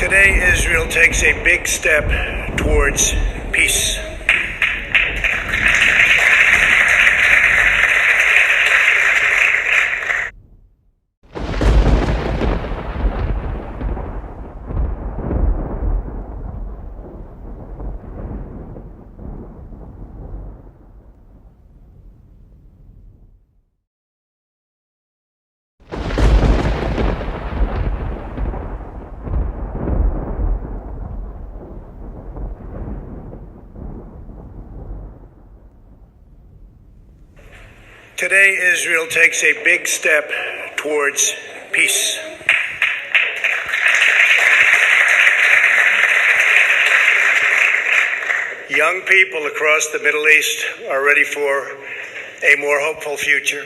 Today, Israel takes a big step towards peace. Today, Israel takes a big step towards peace. Young people across the Middle East are ready for a more hopeful future,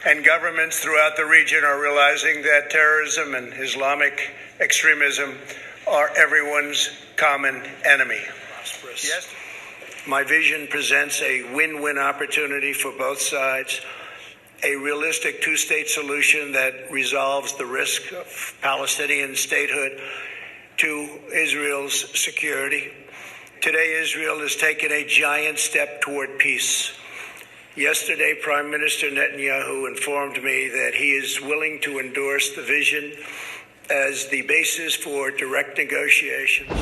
and governments throughout the region are realizing that terrorism and Islamic extremism are everyone's common enemy. Yes. My vision presents a win-win opportunity for both sides, a realistic two-state solution that resolves the risk of Palestinian statehood to Israel's security. Today, Israel has taken a giant step toward peace. Yesterday, Prime Minister Netanyahu informed me that he is willing to endorse the vision as the basis for direct negotiations.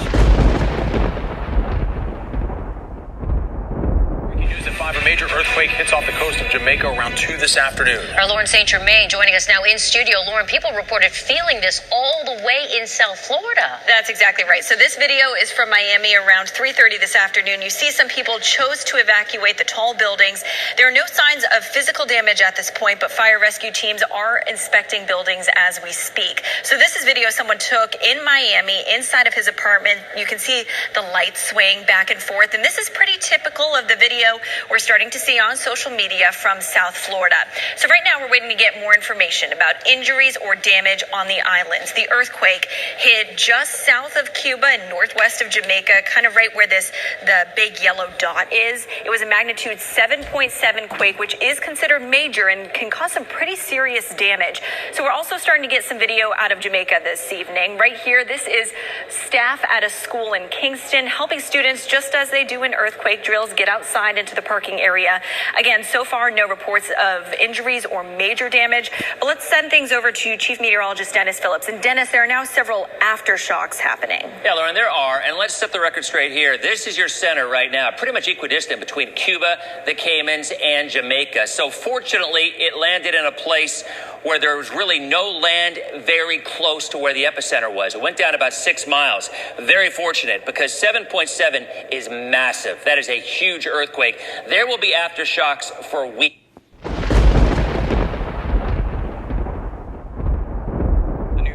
A major earthquake hits off the coast of Jamaica around 2 this afternoon. Our Lauren St. Germain joining us now in studio. Lauren, people reported feeling this all the way in South Florida. That's exactly right. So this video is from Miami around 3:30 this afternoon. You see some people chose to evacuate the tall buildings. There are no signs of physical damage at this point, but fire rescue teams are inspecting buildings as we speak. So this is video someone took in Miami inside of his apartment. You can see the lights swaying back and forth. And this is pretty typical of the video we're starting to see on social media from South Florida. So right now we're waiting to get more information about injuries or damage on the islands. The earthquake hit just south of Cuba and northwest of Jamaica, kind of right where the big yellow dot is. It was a magnitude 7.7 quake, which is considered major and can cause some pretty serious damage. So we're also starting to get some video out of Jamaica this evening. Right here, this is staff at a school in Kingston helping students, just as they do in earthquake drills, get outside into the parking area. Again, so far, no reports of injuries or major damage. But let's send things over to Chief Meteorologist Dennis Phillips. And Dennis, there are now several aftershocks happening. Yeah, Lauren, there are. And let's set the record straight here. This is your center right now, pretty much equidistant between Cuba, the Caymans, and Jamaica. So fortunately, it landed in a place where there was really no land very close to where the epicenter was. It went down about 6 miles. Very fortunate, because 7.7 is massive. That is a huge earthquake. There will be aftershocks for a week.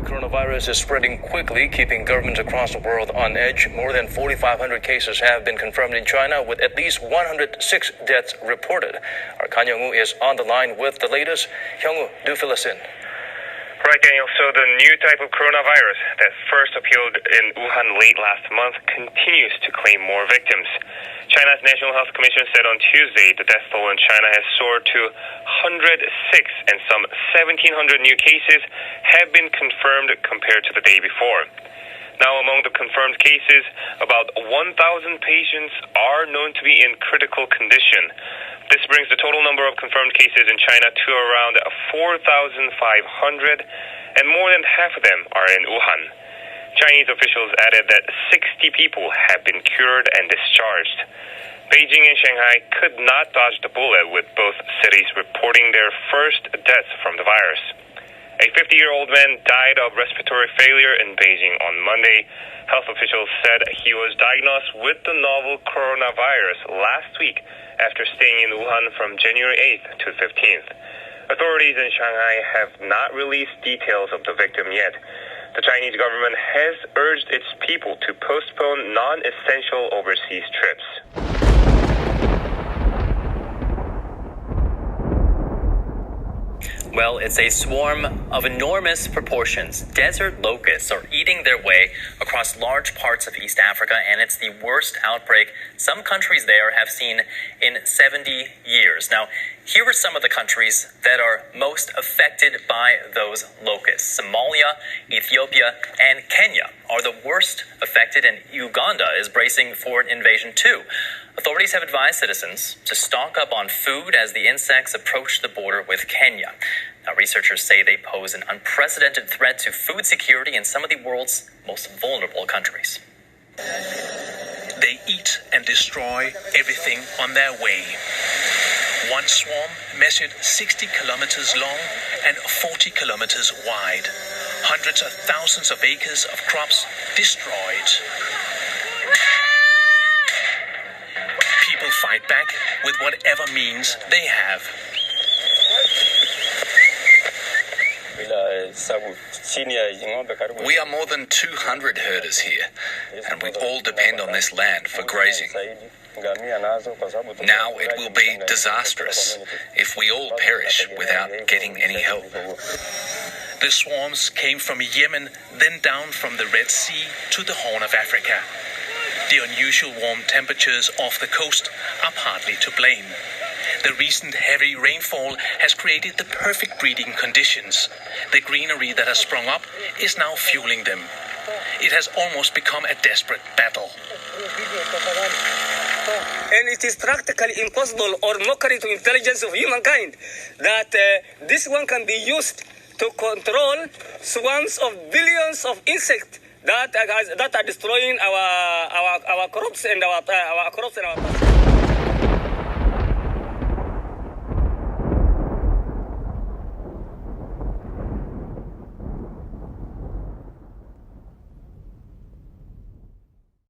Coronavirus is spreading quickly, keeping governments across the world on edge. More than 4,500 cases have been confirmed in China, with at least 106 deaths reported. Our Kan Young-woo is on the line with the latest. Young-woo, do fill us in. Right, Daniel. So the new type of coronavirus that first appeared in Wuhan late last month continues to claim more victims. China's National Health Commission said on Tuesday the death toll in China has soared to 106, and some 1,700 new cases have been confirmed compared to the day before. Now, among the confirmed cases, about 1,000 patients are known to be in critical condition. This brings the total number of confirmed cases in China to around 4,500, and more than half of them are in Wuhan. Chinese officials added that 60 people have been cured and discharged. Beijing and Shanghai could not dodge the bullet, with both cities reporting their first deaths from the virus. A 50-year-old man died of respiratory failure in Beijing on Monday. Health officials said he was diagnosed with the novel coronavirus last week after staying in Wuhan from January 8th to 15th. Authorities in Shanghai have not released details of the victim yet. The Chinese government has urged its people to postpone non-essential overseas trips. Well, it's a swarm of enormous proportions. Desert locusts are eating their way across large parts of East Africa, and it's the worst outbreak some countries there have seen in 70 years. Now, Here are some of the countries that are most affected by those locusts. Somalia, Ethiopia, and Kenya are the worst affected, and Uganda is bracing for an invasion too. Authorities have advised citizens to stock up on food as the insects approach the border with Kenya. Now, researchers say they pose an unprecedented threat to food security in some of the world's most vulnerable countries. They eat and destroy everything on their way. One swarm measured 60 kilometers long and 40 kilometers wide. Hundreds of thousands of acres of crops destroyed. People fight back with whatever means they have. We are more than 200 herders here, and we all depend on this land for grazing. Now it will be disastrous if we all perish without getting any help. The swarms came from Yemen, then down from the Red Sea to the Horn of Africa. The unusual warm temperatures off the coast are partly to blame. The recent heavy rainfall has created the perfect breeding conditions. The greenery that has sprung up is now fueling them. It has almost become a desperate battle. And it is practically impossible or mockery to intelligence of humankind that this one can be used to control swarms of billions of insects that are destroying our crops and our crops and our